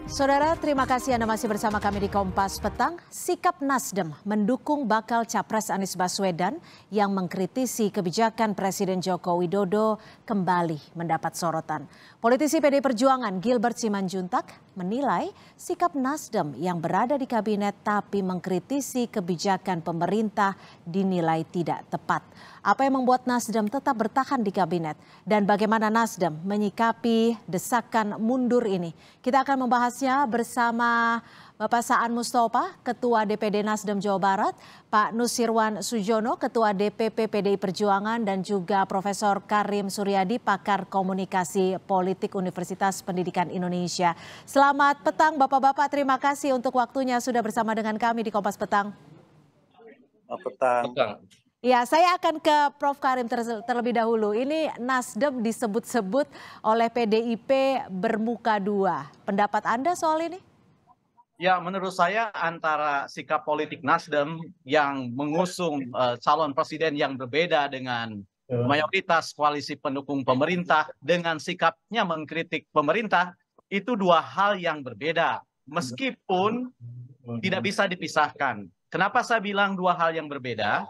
Saudara, terima kasih Anda masih bersama kami di Kompas Petang. Sikap Nasdem mendukung bakal Capres Anies Baswedan yang mengkritisi kebijakan Presiden Joko Widodo kembali mendapat sorotan. Politisi PDI Perjuangan Gilbert Simanjuntak menilai sikap Nasdem yang berada di kabinet tapi mengkritisi kebijakan pemerintah dinilai tidak tepat. Apa yang membuat Nasdem tetap bertahan di kabinet dan bagaimana Nasdem menyikapi desakan mundur ini? Kita akan membahasnya bersama Bapak Saan Mustafa, Ketua DPD Nasdem Jawa Barat, Pak Nusirwan Sujono, Ketua DPP PDI Perjuangan, dan juga Profesor Karim Suryadi, Pakar Komunikasi Politik Universitas Pendidikan Indonesia. Selamat petang Bapak-Bapak, terima kasih untuk waktunya sudah bersama dengan kami di Kompas Petang. Petang. Ya, saya akan ke Prof. Karim terlebih dahulu. Ini Nasdem disebut-sebut oleh PDIP bermuka dua. Pendapat Anda soal ini? Ya, menurut saya antara sikap politik Nasdem yang mengusung calon presiden yang berbeda dengan mayoritas koalisi pendukung pemerintah dengan sikapnya mengkritik pemerintah, itu dua hal yang berbeda. Meskipun tidak bisa dipisahkan. Kenapa saya bilang dua hal yang berbeda?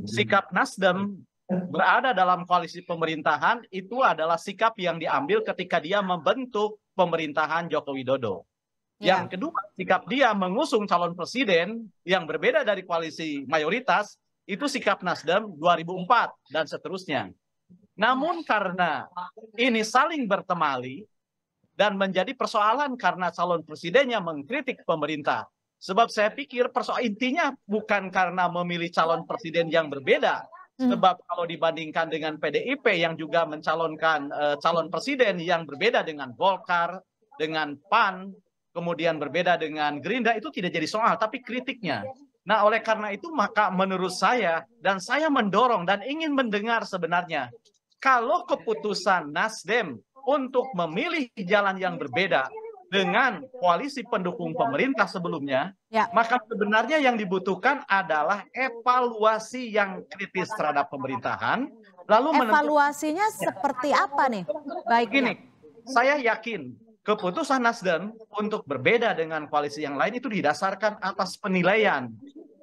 Sikap Nasdem berada dalam koalisi pemerintahan itu adalah sikap yang diambil ketika dia membentuk pemerintahan Joko Widodo. Yang kedua, sikap dia mengusung calon presiden yang berbeda dari koalisi mayoritas, itu sikap Nasdem 2004 dan seterusnya. Namun karena ini saling bertemali dan menjadi persoalan karena calon presidennya mengkritik pemerintah. Sebab saya pikir intinya bukan karena memilih calon presiden yang berbeda. Sebab kalau dibandingkan dengan PDIP yang juga mencalonkan calon presiden yang berbeda dengan Golkar, dengan PAN, kemudian berbeda dengan Gerindra, itu tidak jadi soal, tapi kritiknya. Nah, oleh karena itu maka menurut saya, dan saya mendorong dan ingin mendengar sebenarnya, kalau keputusan Nasdem untuk memilih jalan yang berbeda dengan koalisi pendukung pemerintah sebelumnya, maka sebenarnya yang dibutuhkan adalah evaluasi yang kritis terhadap pemerintahan. Lalu evaluasinya seperti apa nih? Baik, gini, saya yakin keputusan Nasdem untuk berbeda dengan koalisi yang lain itu didasarkan atas penilaian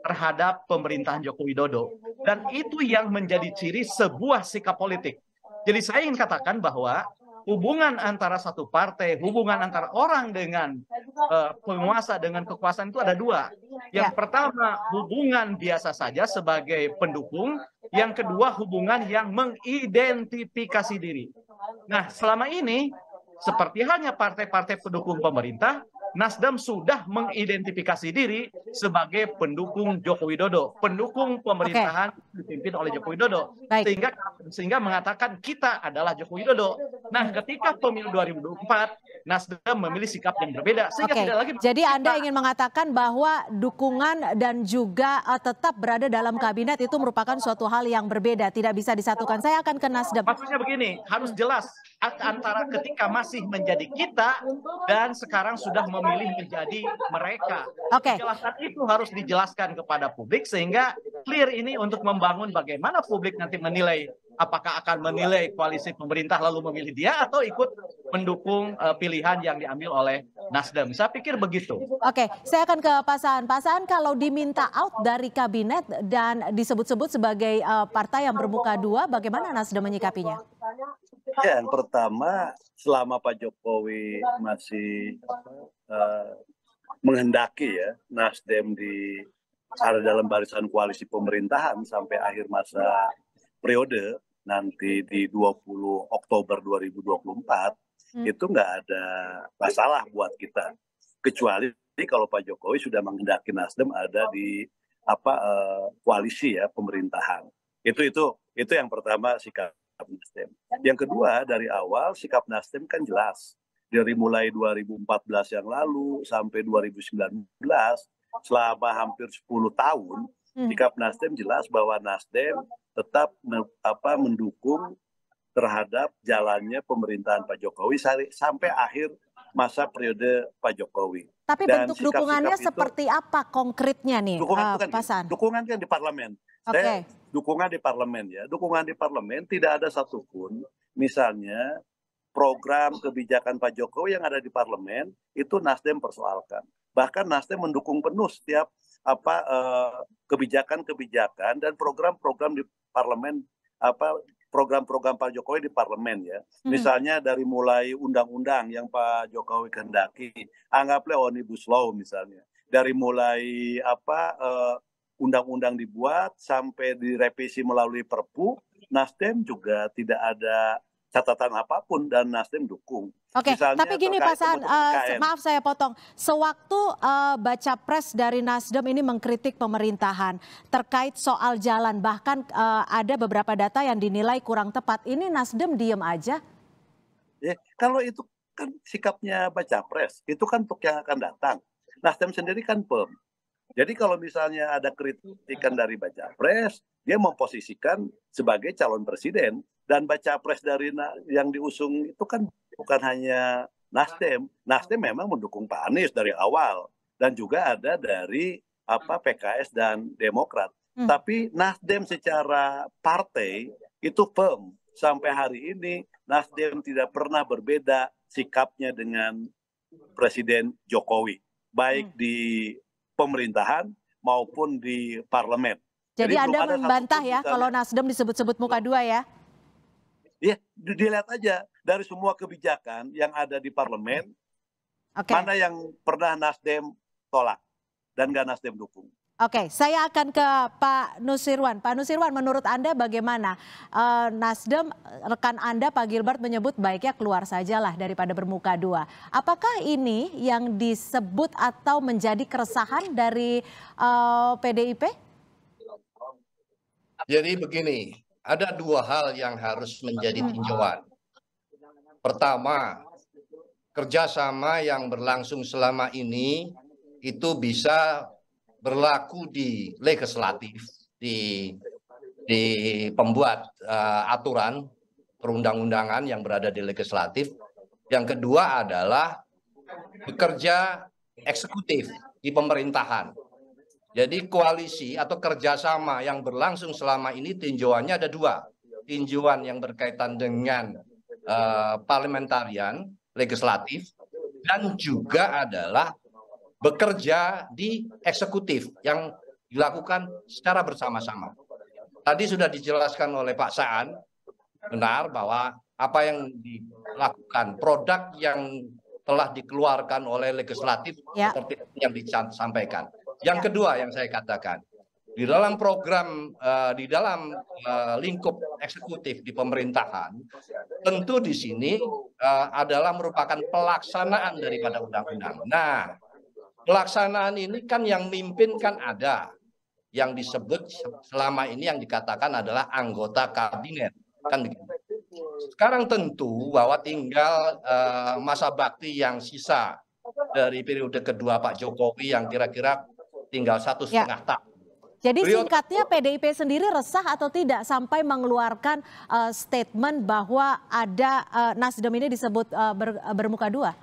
terhadap pemerintahan Joko Widodo. Dan itu yang menjadi ciri sebuah sikap politik. Jadi saya ingin katakan bahwa hubungan antara satu partai, hubungan antara orang dengan penguasa dengan kekuasaan itu ada dua. Yang pertama, hubungan biasa saja sebagai pendukung. Yang kedua, hubungan yang mengidentifikasi diri. Nah, selama ini, seperti halnya partai-partai pendukung pemerintah, Nasdem sudah mengidentifikasi diri sebagai pendukung Joko Widodo, pendukung pemerintahan dipimpin oleh Joko Widodo, sehingga mengatakan kita adalah Joko Widodo. Nah, ketika pemilu 2024, Nasdem memilih sikap yang berbeda, sehingga tidak lagi. Jadi Anda ingin mengatakan bahwa dukungan dan juga tetap berada dalam kabinet itu merupakan suatu hal yang berbeda, tidak bisa disatukan. Saya akan ke Nasdem. Maksudnya begini, harus jelas antara ketika masih menjadi kita dan sekarang sudah memilih menjadi mereka. Kejelasan itu harus dijelaskan kepada publik sehingga clear ini untuk membangun bagaimana publik nanti menilai apakah akan menilai koalisi pemerintah lalu memilih dia atau ikut mendukung pilihan yang diambil oleh Nasdem. Saya pikir begitu. Saya akan ke Pak Saan. Pak Saan, kalau diminta out dari kabinet dan disebut-sebut sebagai partai yang bermuka dua, bagaimana Nasdem menyikapinya? Ya, yang pertama, selama Pak Jokowi masih menghendaki ya Nasdem ada dalam barisan koalisi pemerintahan sampai akhir masa periode nanti di 20 Oktober 2024, itu nggak ada masalah buat kita. Kecuali kalau Pak Jokowi sudah menghendaki Nasdem ada di koalisi ya pemerintahan. Itu yang pertama sikap Nasdem. Yang kedua, dari awal sikap Nasdem kan jelas. Dari mulai 2014 yang lalu sampai 2019, selama hampir 10 tahun, sikap Nasdem jelas bahwa Nasdem tetap mendukung terhadap jalannya pemerintahan Pak Jokowi sampai akhir masa periode Pak Jokowi. Tapi bentuk dukungannya seperti apa konkretnya nih, Pak Saan? Dukungan kan di parlemen. Saya dukungan di parlemen ya. Dukungan di parlemen tidak ada satupun misalnya program kebijakan Pak Jokowi yang ada di parlemen itu Nasdem persoalkan. Bahkan Nasdem mendukung penuh setiap kebijakan-kebijakan dan program-program di parlemen, program-program Pak Jokowi di parlemen ya. Misalnya dari mulai undang-undang yang Pak Jokowi kehendaki, anggaplah Omnibus Law misalnya. Dari mulai undang-undang dibuat sampai direvisi melalui Perpu, Nasdem juga tidak ada catatan apapun dan Nasdem dukung. Oke, tapi gini Pak Saan, maaf saya potong. Sewaktu baca pres dari Nasdem ini mengkritik pemerintahan terkait soal jalan, bahkan ada beberapa data yang dinilai kurang tepat. Ini Nasdem diem aja? Ya, kalau itu kan sikapnya baca pres, itu kan untuk yang akan datang. Nasdem sendiri kan firm. Jadi kalau misalnya ada kritikan dari baca pres, dia memposisikan sebagai calon presiden. Dan baca pres dari yang diusung itu kan bukan hanya Nasdem. Nasdem memang mendukung Pak Anies dari awal. Dan juga ada dari PKS dan Demokrat. Tapi Nasdem secara partai itu firm. Sampai hari ini Nasdem tidak pernah berbeda sikapnya dengan Presiden Jokowi. Baik di pemerintahan maupun di parlemen. Jadi Anda membantah ya kalau Nasdem disebut-sebut muka dua ya? Iya, dilihat aja dari semua kebijakan yang ada di parlemen, mana yang pernah Nasdem tolak dan nggak Nasdem dukung. Oke, saya akan ke Pak Nusirwan. Pak Nusirwan, menurut Anda bagaimana? Nasdem, rekan Anda Pak Gilbert menyebut baiknya keluar sajalah daripada bermuka dua. Apakah ini yang disebut atau menjadi keresahan dari PDIP? Jadi begini, ada dua hal yang harus menjadi tinjauan. Pertama, kerjasama yang berlangsung selama ini itu bisa berlaku di legislatif, di pembuat aturan perundang-undangan yang berada di legislatif. Yang kedua adalah bekerja eksekutif di pemerintahan. Jadi koalisi atau kerjasama yang berlangsung selama ini tinjauannya ada dua. Tinjauan yang berkaitan dengan parlementarian, legislatif, dan juga adalah bekerja di eksekutif yang dilakukan secara bersama-sama. Tadi sudah dijelaskan oleh Pak Saan, benar bahwa apa yang dilakukan, produk yang telah dikeluarkan oleh legislatif seperti yang disampaikan. Yang kedua yang saya katakan, di dalam program, di dalam lingkup eksekutif di pemerintahan, tentu di sini adalah merupakan pelaksanaan daripada undang-undang. Nah, pelaksanaan ini kan yang mimpin kan ada, yang disebut selama ini yang dikatakan adalah anggota kabinet. Kan begitu. Sekarang tentu bahwa tinggal masa bakti yang sisa dari periode kedua Pak Jokowi yang kira-kira tinggal 1,5 tahun. Jadi singkatnya PDIP sendiri resah atau tidak sampai mengeluarkan statement bahwa ada Nasdem ini disebut bermuka dua?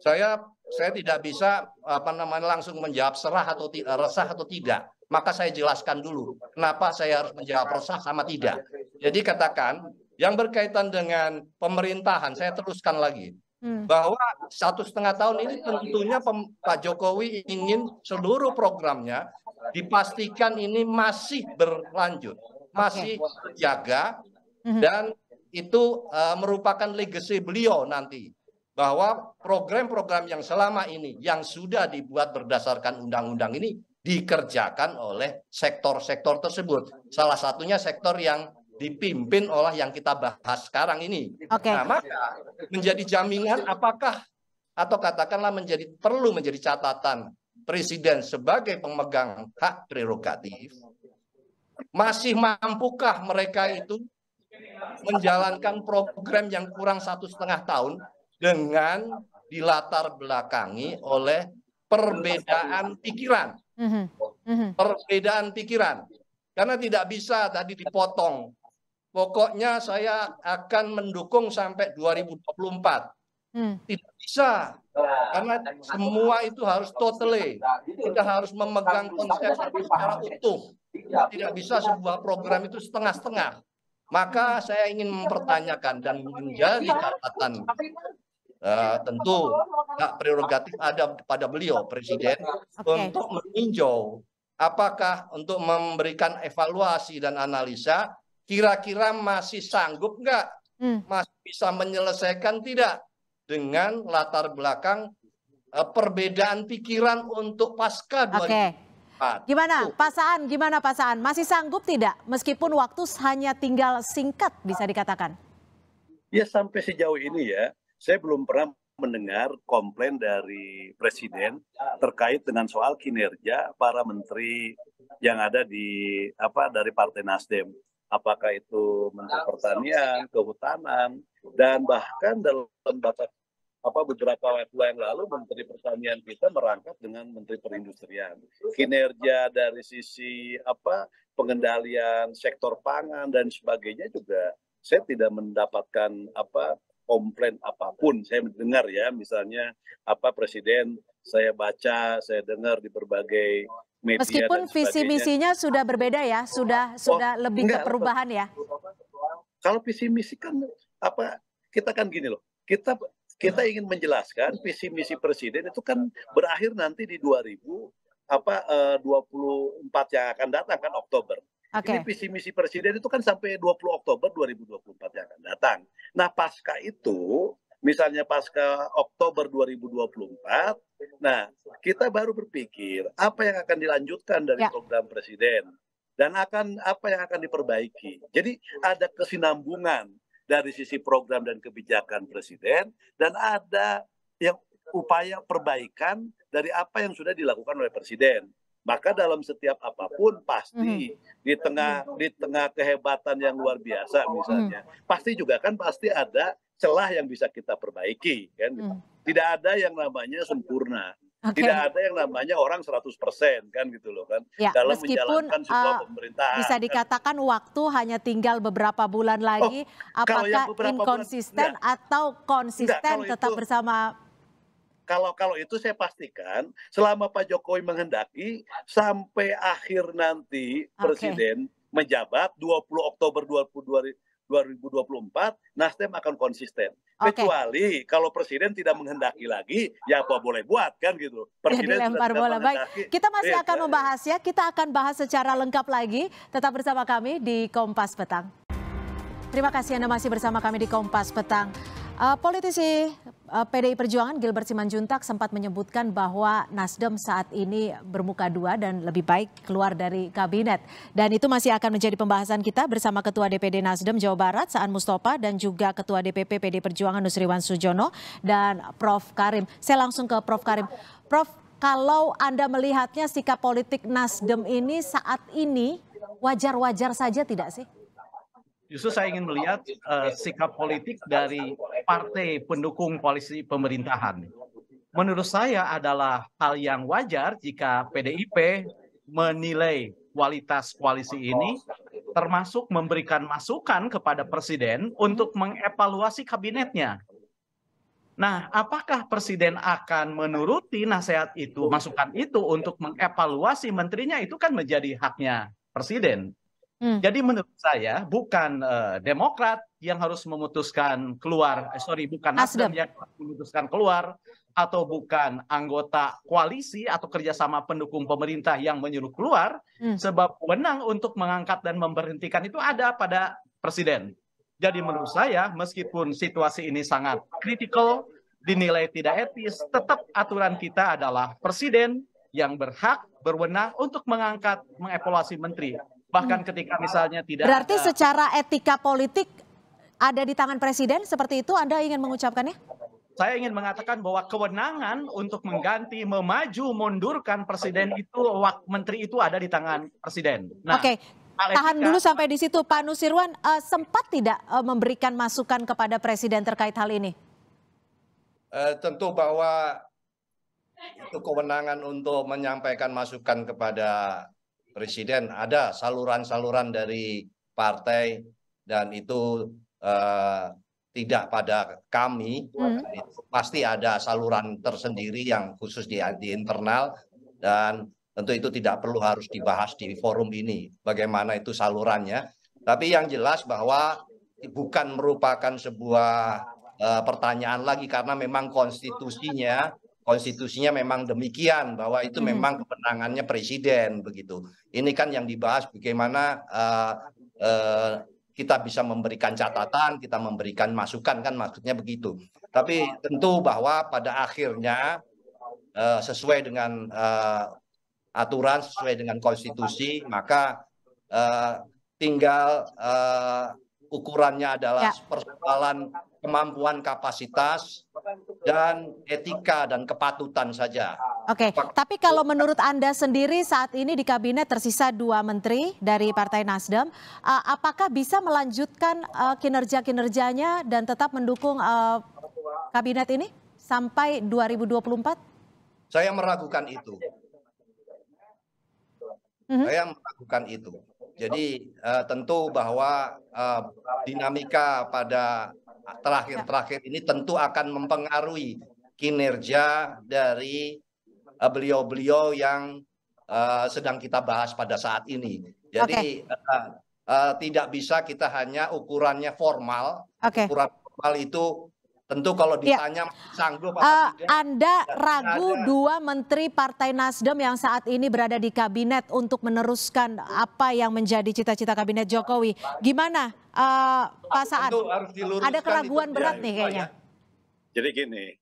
Saya tidak bisa langsung menjawab resah atau tidak. Maka saya jelaskan dulu kenapa saya harus menjawab resah sama tidak. Jadi katakan yang berkaitan dengan pemerintahan, saya teruskan lagi bahwa 1,5 tahun ini tentunya Pak Jokowi ingin seluruh programnya dipastikan ini masih berlanjut, masih terjaga, dan itu merupakan legacy beliau nanti. Bahwa program-program yang selama ini yang sudah dibuat berdasarkan undang-undang ini dikerjakan oleh sektor-sektor tersebut. Salah satunya sektor yang dipimpin oleh yang kita bahas sekarang ini. Nah, maka menjadi jaminan apakah atau katakanlah perlu menjadi catatan Presiden sebagai pemegang hak prerogatif, masih mampukah mereka itu menjalankan program yang kurang 1,5 tahun dengan dilatar belakangi oleh perbedaan pikiran. Perbedaan pikiran. Karena tidak bisa tadi dipotong. Pokoknya saya akan mendukung sampai 2024. Tidak bisa. Karena semua itu harus totally. Kita harus memegang konsep secara utuh. Tidak bisa sebuah program itu setengah-setengah. Maka saya ingin mempertanyakan dan menjadi catatan, tentu hak prerogatif ada pada beliau Presiden untuk meninjau apakah untuk memberikan evaluasi dan analisa kira-kira masih sanggup nggak, masih bisa menyelesaikan tidak dengan latar belakang perbedaan pikiran untuk pasca 2004. Gimana Pak Saan? Masih sanggup tidak meskipun waktu hanya tinggal singkat bisa dikatakan? Ya sampai sejauh ini ya, saya belum pernah mendengar komplain dari Presiden terkait dengan soal kinerja para menteri yang ada dari Partai Nasdem. Apakah itu Menteri Pertanian, Kehutanan, dan bahkan dalam beberapa waktu yang lalu Menteri Pertanian kita merangkap dengan Menteri Perindustrian. Kinerja dari sisi pengendalian sektor pangan dan sebagainya juga saya tidak mendapatkan komplain apapun. Saya mendengar ya, misalnya Presiden saya baca, saya dengar di berbagai media. Meskipun visi misinya sudah berbeda ya, sudah lebih ke perubahan ya. Kalau visi misi kan kita kan gini loh. Kita ingin menjelaskan visi misi Presiden itu kan berakhir nanti di 2024 yang akan datang kan Oktober. Ini visi misi Presiden itu kan sampai 20 Oktober 2024 yang akan datang. Nah pasca itu, misalnya pasca Oktober 2024, nah kita baru berpikir apa yang akan dilanjutkan dari program Presiden dan apa yang akan diperbaiki. Jadi ada kesinambungan dari sisi program dan kebijakan Presiden, dan ada yang upaya perbaikan dari apa yang sudah dilakukan oleh Presiden. Maka dalam setiap apapun pasti di tengah kehebatan yang luar biasa misalnya, pasti ada celah yang bisa kita perbaiki kan. Tidak ada yang namanya sempurna. Tidak ada yang namanya orang 100% kan gitu loh kan. Ya, dalam meskipun menjalankan sebuah pemerintahan. Bisa dikatakan waktu hanya tinggal beberapa bulan lagi, apakah inkonsisten atau konsisten tetap bersama? Kalau itu saya pastikan selama Pak Jokowi menghendaki sampai akhir nanti Presiden menjabat 20 Oktober 2024, Nasdem akan konsisten. Kecuali kalau Presiden tidak menghendaki lagi, ya apa boleh buat kan gitu. Presiden dilempar bola. Baik, kita masih akan membahasnya. Kita akan bahas secara lengkap lagi. Tetap bersama kami di Kompas Petang. Terima kasih Anda masih bersama kami di Kompas Petang. Politisi PDI Perjuangan Gilbert Simanjuntak sempat menyebutkan bahwa Nasdem saat ini bermuka dua dan lebih baik keluar dari kabinet. Dan itu masih akan menjadi pembahasan kita bersama Ketua DPD Nasdem Jawa Barat Saan Mustafa dan juga Ketua DPP PDI Perjuangan Nusriwan Sujono dan Prof. Karim. Saya langsung ke Prof. Karim. Prof, kalau Anda melihatnya sikap politik Nasdem ini saat ini wajar-wajar saja tidak sih? Justru saya ingin melihat sikap politik dari partai pendukung koalisi pemerintahan. Menurut saya adalah hal yang wajar jika PDIP menilai kualitas koalisi ini, termasuk memberikan masukan kepada Presiden untuk mengevaluasi kabinetnya. Nah, apakah Presiden akan menuruti nasihat itu, masukan itu untuk mengevaluasi menterinya, itu kan menjadi haknya Presiden. Jadi menurut saya bukan Demokrat yang harus memutuskan keluar, bukan Nasdem yang harus memutuskan keluar, atau bukan anggota koalisi atau kerjasama pendukung pemerintah yang menyuruh keluar, sebab wewenang untuk mengangkat dan memberhentikan itu ada pada Presiden. Jadi menurut saya meskipun situasi ini sangat kritikal, dinilai tidak etis, tetap aturan kita adalah Presiden yang berhak berwenang untuk mengangkat, mengevaluasi menteri. Bahkan ketika misalnya tidak Berarti secara etika politik ada di tangan Presiden, seperti itu Anda ingin mengucapkannya? Saya ingin mengatakan bahwa kewenangan untuk mengganti, memaju, mundurkan Presiden itu, menteri itu ada di tangan Presiden. Nah, tahan dulu sampai di situ. Pak Nusirwan, sempat tidak memberikan masukan kepada Presiden terkait hal ini? Tentu bahwa itu kewenangan untuk menyampaikan masukan kepada Presiden, ada saluran-saluran dari partai dan itu tidak pada kami, itu pasti ada saluran tersendiri yang khusus di internal dan tentu itu tidak perlu harus dibahas di forum ini bagaimana itu salurannya. Tapi yang jelas bahwa bukan merupakan sebuah pertanyaan lagi karena memang konstitusinya memang demikian bahwa itu memang kewenangannya presiden begitu. Ini kan yang dibahas bagaimana kita bisa memberikan catatan, kita memberikan masukan kan maksudnya begitu. Tapi tentu bahwa pada akhirnya sesuai dengan aturan, sesuai dengan konstitusi, maka tinggal ukurannya adalah persoalan kemampuan kapasitas dan etika dan kepatutan saja. Oke, tapi kalau menurut Anda sendiri saat ini di kabinet tersisa 2 menteri dari Partai Nasdem, apakah bisa melanjutkan kinerja-kinerjanya dan tetap mendukung kabinet ini sampai 2024? Saya meragukan itu. Saya meragukan itu. Jadi tentu bahwa dinamika pada terakhir-terakhir ini tentu akan mempengaruhi kinerja dari beliau-beliau yang sedang kita bahas pada saat ini. Jadi tidak bisa kita hanya ukurannya formal. Ukuran formal itu tentu kalau ditanya sanggup apa tidak. Anda ragu 2 menteri Partai Nasdem yang saat ini berada di kabinet untuk meneruskan apa yang menjadi cita-cita kabinet Jokowi. Gimana Pak Saan? Ada keraguan berat nih kayaknya. Jadi gini,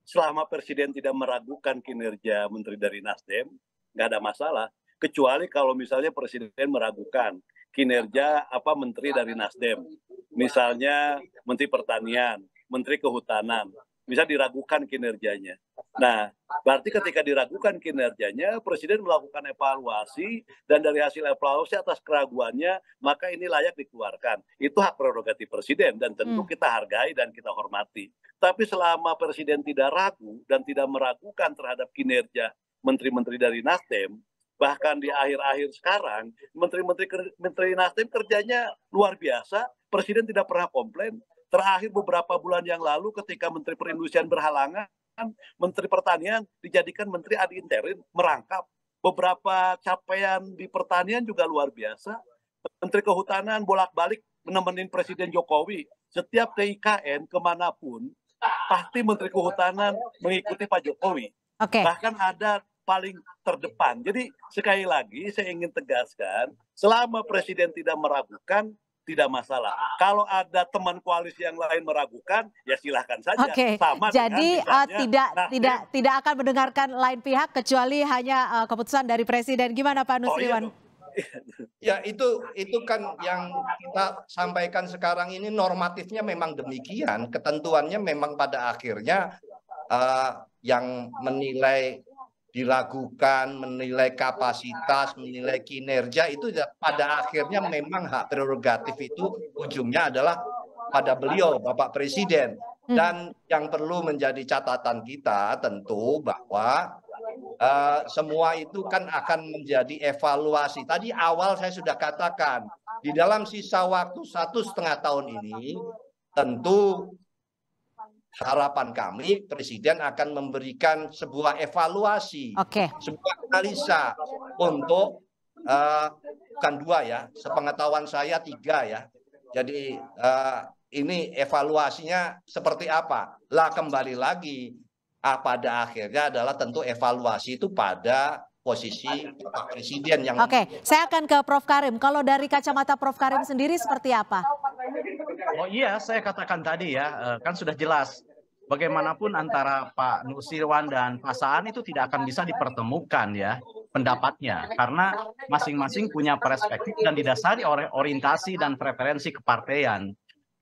selama presiden tidak meragukan kinerja menteri dari Nasdem, nggak ada masalah. Kecuali kalau misalnya presiden meragukan kinerja menteri dari Nasdem. Misalnya Menteri Pertanian, Menteri Kehutanan, bisa diragukan kinerjanya. Nah, berarti ketika diragukan kinerjanya, Presiden melakukan evaluasi, dan dari hasil evaluasi atas keraguannya, maka ini layak dikeluarkan. Itu hak prerogatif Presiden, dan tentu kita hargai dan kita hormati. Tapi selama Presiden tidak ragu dan tidak meragukan terhadap kinerja menteri-menteri dari Nasdem, bahkan di akhir-akhir sekarang, menteri Nasdem kerjanya luar biasa, Presiden tidak pernah komplain. Terakhir beberapa bulan yang lalu ketika Menteri Perindustrian berhalangan, Menteri Pertanian dijadikan Menteri ad interim merangkap. Beberapa capaian di pertanian juga luar biasa. Menteri Kehutanan bolak-balik menemenin Presiden Jokowi. Setiap TIKN kemanapun, pasti Menteri Kehutanan mengikuti Pak Jokowi. Bahkan ada paling terdepan. Jadi sekali lagi saya ingin tegaskan, selama Presiden tidak meragukan, tidak masalah. Kalau ada teman koalisi yang lain meragukan, ya silahkan saja. Sama jadi tidak akan mendengarkan lain pihak kecuali hanya keputusan dari Presiden. Gimana Pak Nusriwan? Ya itu kan yang kita sampaikan sekarang ini normatifnya memang demikian. Ketentuannya memang pada akhirnya yang menilai diragukan, menilai kapasitas, menilai kinerja itu pada akhirnya memang hak prerogatif itu ujungnya adalah pada beliau, Bapak Presiden. Dan yang perlu menjadi catatan kita tentu bahwa semua itu kan akan menjadi evaluasi. Tadi awal saya sudah katakan, di dalam sisa waktu 1,5 tahun ini tentu harapan kami Presiden akan memberikan sebuah evaluasi, sebuah analisa untuk bukan 2 ya, sepengetahuan saya 3 ya. Jadi ini evaluasinya seperti apa? Lah kembali lagi pada akhirnya adalah tentu evaluasi itu pada posisi Pak Presiden yang. Saya akan ke Prof Karim. Kalau dari kacamata Prof Karim sendiri seperti apa? Oh iya, saya katakan tadi ya, kan sudah jelas. Bagaimanapun antara Pak Nusirwan dan Pak Saan itu tidak akan bisa dipertemukan ya pendapatnya. Karena masing-masing punya perspektif dan didasari oleh orientasi dan preferensi kepartaian.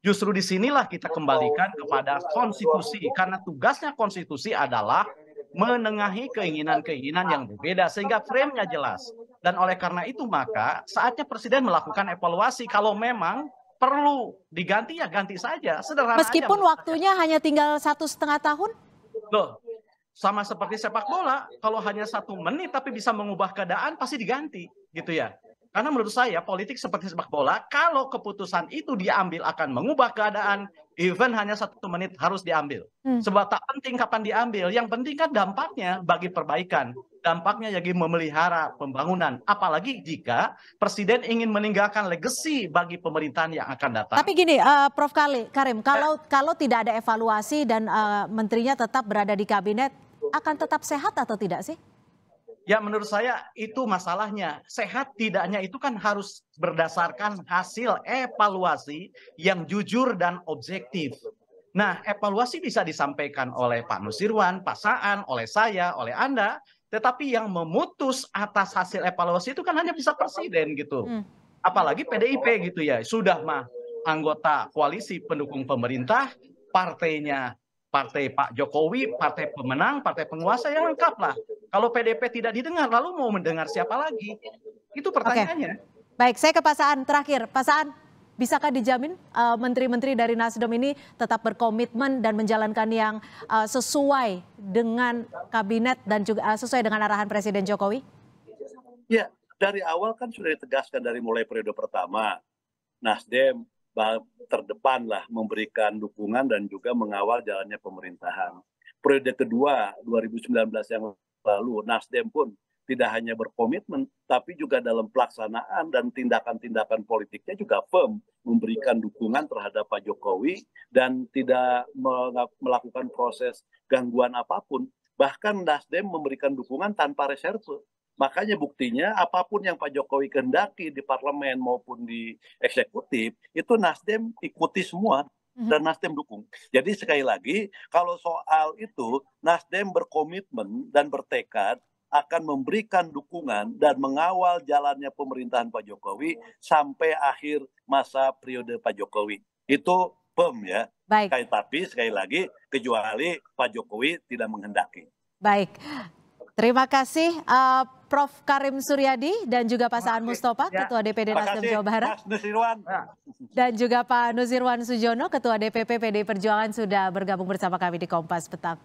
Justru disinilah kita kembalikan kepada konstitusi. Karena tugasnya konstitusi adalah menengahi keinginan-keinginan yang berbeda sehingga frame-nya jelas. Dan oleh karena itu maka saatnya Presiden melakukan evaluasi. Kalau memang perlu diganti ya ganti saja, sederhana meskipun aja, waktunya hanya tinggal 1,5 tahun. Loh, sama seperti sepak bola, kalau hanya 1 menit tapi bisa mengubah keadaan pasti diganti gitu ya. Karena menurut saya politik seperti sepak bola, kalau keputusan itu diambil akan mengubah keadaan, even hanya 1 menit harus diambil. Sebab tak penting kapan diambil, yang penting kan dampaknya bagi perbaikan. dampaknya jadi memelihara pembangunan. Apalagi jika Presiden ingin meninggalkan legacy bagi pemerintahan yang akan datang. Tapi gini, Prof. Karim, kalau tidak ada evaluasi dan menterinya tetap berada di kabinet, akan tetap sehat atau tidak sih? Ya menurut saya itu masalahnya. Sehat tidaknya itu kan harus berdasarkan hasil evaluasi yang jujur dan objektif. Nah, evaluasi bisa disampaikan oleh Pak Nusirwan, Pak Saan, oleh saya, oleh Anda. Tetapi yang memutus atas hasil evaluasi itu kan hanya bisa Presiden gitu. Apalagi PDIP gitu ya. Sudah mah anggota koalisi pendukung pemerintah, partainya partai Pak Jokowi, partai pemenang, partai penguasa yang lengkap lah. Kalau PDIP tidak didengar, lalu mau mendengar siapa lagi? Itu pertanyaannya. Baik, saya ke Pak Saan terakhir. Pak Saan, bisakah dijamin menteri-menteri dari Nasdem ini tetap berkomitmen dan menjalankan yang sesuai dengan kabinet dan juga sesuai dengan arahan Presiden Jokowi? Ya, dari awal kan sudah ditegaskan dari mulai periode pertama, Nasdem terdepan lah memberikan dukungan dan juga mengawal jalannya pemerintahan. Periode kedua 2019 yang lalu, Nasdem pun tidak hanya berkomitmen, tapi juga dalam pelaksanaan dan tindakan-tindakan politiknya juga firm memberikan dukungan terhadap Pak Jokowi dan tidak melakukan proses gangguan apapun. Bahkan Nasdem memberikan dukungan tanpa reserve. Makanya buktinya apapun yang Pak Jokowi kehendaki di parlemen maupun di eksekutif, itu Nasdem ikuti semua dan Nasdem dukung. Jadi sekali lagi, kalau soal itu Nasdem berkomitmen dan bertekad akan memberikan dukungan dan mengawal jalannya pemerintahan Pak Jokowi sampai akhir masa periode Pak Jokowi. Itu firm ya. Baik. Tapi sekali lagi, kecuali Pak Jokowi tidak menghendaki. Baik. Terima kasih Prof. Karim Suryadi dan juga Pak Saan Mustafa, Ketua DPD Nasdem Jawa Barat. Mas Nusirwan. Dan juga Pak Nusirwan Sujono, Ketua DPP PDI Perjuangan sudah bergabung bersama kami di Kompas Petang.